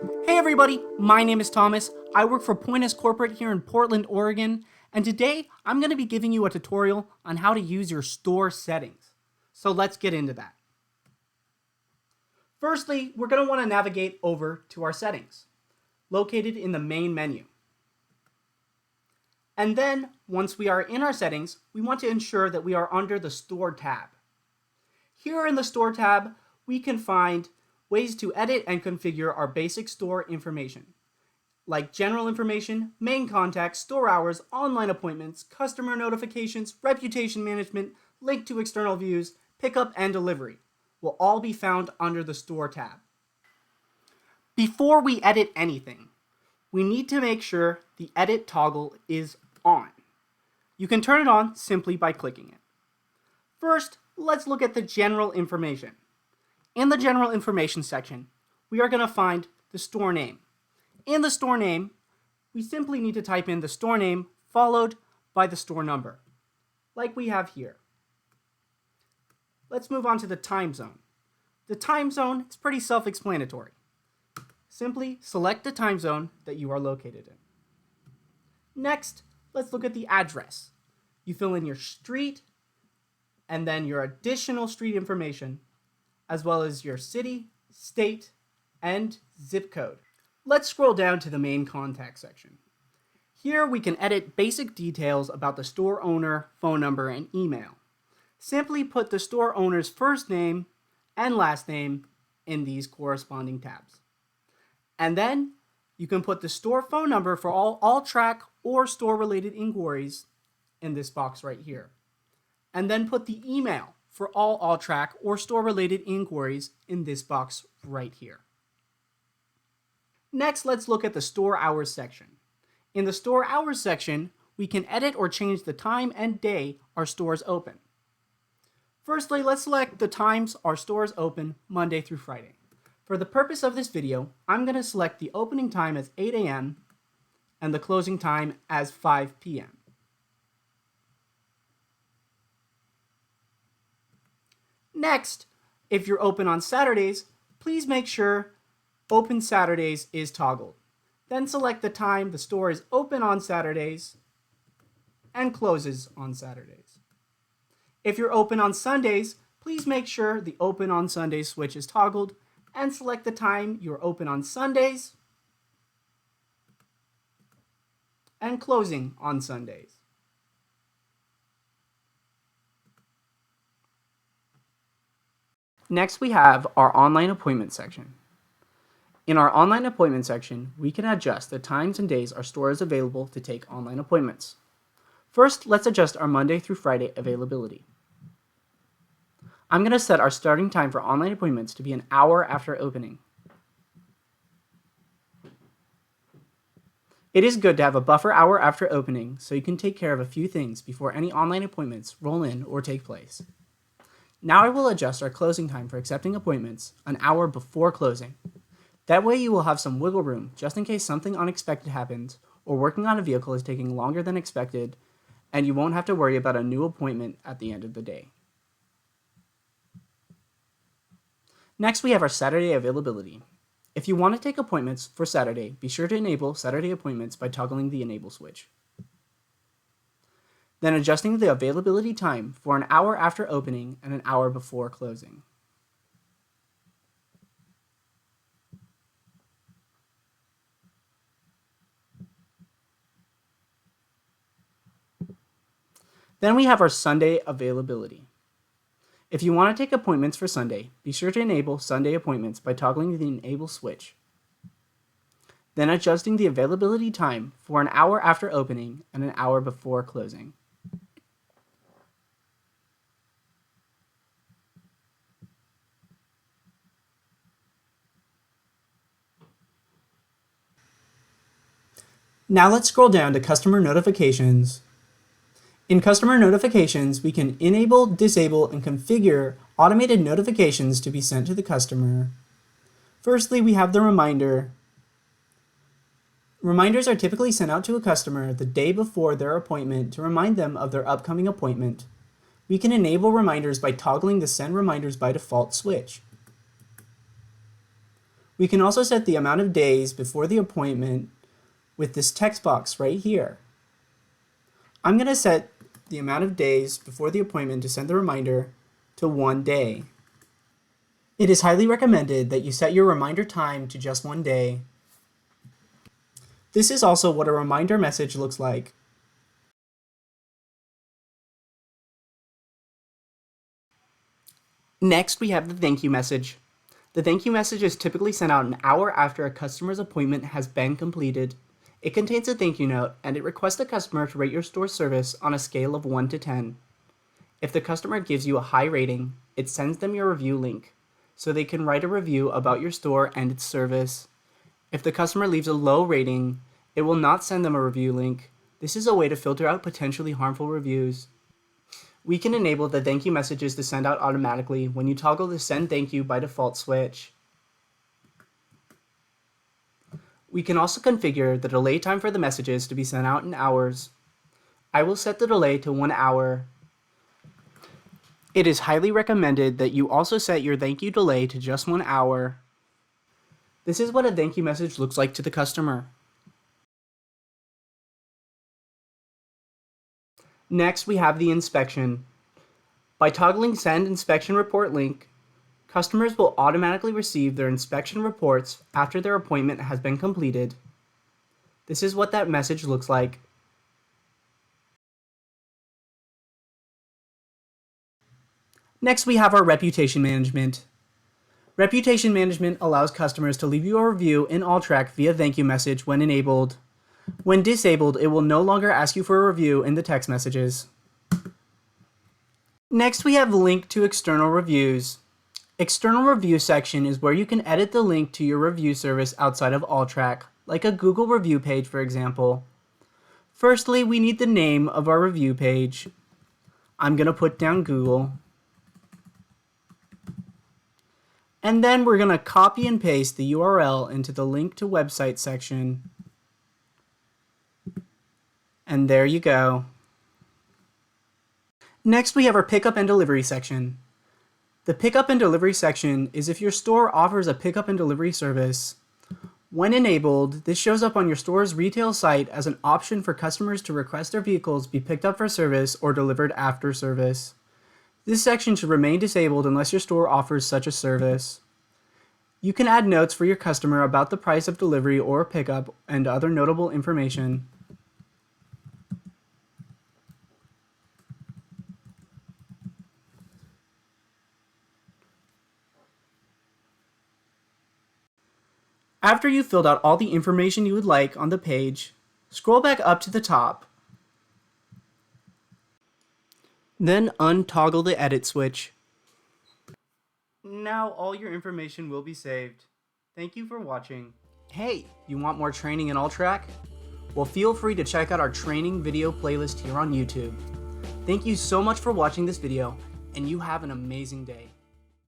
Hey everybody, my name is Thomas. I work for Pointus Corporate here in Portland, Oregon, and today I'm going to be giving you a tutorial on how to use your store settings. So let's get into that. Firstly, we're going to want to navigate over to our settings, located in the main menu. And then, once we are in our settings, we want to ensure that we are under the Store tab. Here in the Store tab, we can find ways to edit and configure our basic store information, like general information, main contacts, store hours, online appointments, customer notifications, reputation management, link to external views, pickup and delivery will all be found under the Store tab. Before we edit anything, we need to make sure the edit toggle is on. You can turn it on simply by clicking it. First, let's look at the general information. In the general information section, we are going to find the store name. In the store name, we simply need to type in the store name followed by the store number, like we have here. Let's move on to the time zone. The time zone is pretty self-explanatory. Simply select the time zone that you are located in. Next, let's look at the address. You fill in your street and then your additional street information, as well as your city, state, and zip code. Let's scroll down to the main contact section. Here we can edit basic details about the store owner, phone number, and email. Simply put the store owner's first name and last name in these corresponding tabs. And then you can put the store phone number for all Alltrac or store-related inquiries in this box right here. And then put the email for all Alltrac or store-related inquiries in this box right here. Next, let's look at the store hours section. In the store hours section, we can edit or change the time and day our stores open. Firstly, let's select the times our stores open Monday through Friday. For the purpose of this video, I'm going to select the opening time as 8 a.m. and the closing time as 5 p.m. Next, if you're open on Saturdays, please make sure Open Saturdays is toggled. Then select the time the store is open on Saturdays and closes on Saturdays. If you're open on Sundays, please make sure the Open on Sundays switch is toggled and select the time you're open on Sundays and closing on Sundays. Next, we have our online appointment section. In our online appointment section, we can adjust the times and days our store is available to take online appointments. First, let's adjust our Monday through Friday availability. I'm going to set our starting time for online appointments to be an hour after opening. It is good to have a buffer hour after opening so you can take care of a few things before any online appointments roll in or take place. Now I will adjust our closing time for accepting appointments an hour before closing. That way you will have some wiggle room just in case something unexpected happens or working on a vehicle is taking longer than expected, and you won't have to worry about a new appointment at the end of the day. Next, we have our Saturday availability. If you want to take appointments for Saturday, be sure to enable Saturday appointments by toggling the Enable switch. Then adjusting the availability time for an hour after opening and an hour before closing. Then we have our Sunday availability. If you want to take appointments for Sunday, be sure to enable Sunday appointments by toggling the Enable switch. Then adjusting the availability time for an hour after opening and an hour before closing. Now let's scroll down to Customer Notifications. In Customer Notifications, we can enable, disable, and configure automated notifications to be sent to the customer. Firstly, we have the reminder. Reminders are typically sent out to a customer the day before their appointment to remind them of their upcoming appointment. We can enable reminders by toggling the Send Reminders by Default switch. We can also set the amount of days before the appointment with this text box right here. I'm going to set the amount of days before the appointment to send the reminder to 1 day. It is highly recommended that you set your reminder time to just 1 day. This is also what a reminder message looks like. Next, we have the thank you message. The thank you message is typically sent out an hour after a customer's appointment has been completed. It contains a thank you note, and it requests the customer to rate your store's service on a scale of 1 to 10. If the customer gives you a high rating, it sends them your review link, so they can write a review about your store and its service. If the customer leaves a low rating, it will not send them a review link. This is a way to filter out potentially harmful reviews. We can enable the thank you messages to send out automatically when you toggle the Send Thank You by Default switch. We can also configure the delay time for the messages to be sent out in hours. I will set the delay to 1 hour. It is highly recommended that you also set your thank you delay to just 1 hour. This is what a thank you message looks like to the customer. Next, we have the inspection. By toggling Send Inspection Report link, customers will automatically receive their inspection reports after their appointment has been completed. This is what that message looks like. Next, we have our reputation management. Reputation management allows customers to leave you a review in Alltrac via thank you message when enabled. When disabled, it will no longer ask you for a review in the text messages. Next, we have link to external reviews. External review section is where you can edit the link to your review service outside of Alltrac, like a Google review page, for example. Firstly, we need the name of our review page. I'm going to put down Google. And then we're going to copy and paste the URL into the link to website section. And there you go. Next, we have our pickup and delivery section. The pickup and delivery section is if your store offers a pickup and delivery service. When enabled, this shows up on your store's retail site as an option for customers to request their vehicles be picked up for service or delivered after service. This section should remain disabled unless your store offers such a service. You can add notes for your customer about the price of delivery or pickup and other notable information. After you've filled out all the information you would like on the page, scroll back up to the top. Then untoggle the edit switch. Now all your information will be saved. Thank you for watching. Hey, you want more training in Alltrac? Well, feel free to check out our training video playlist here on YouTube. Thank you so much for watching this video, and you have an amazing day.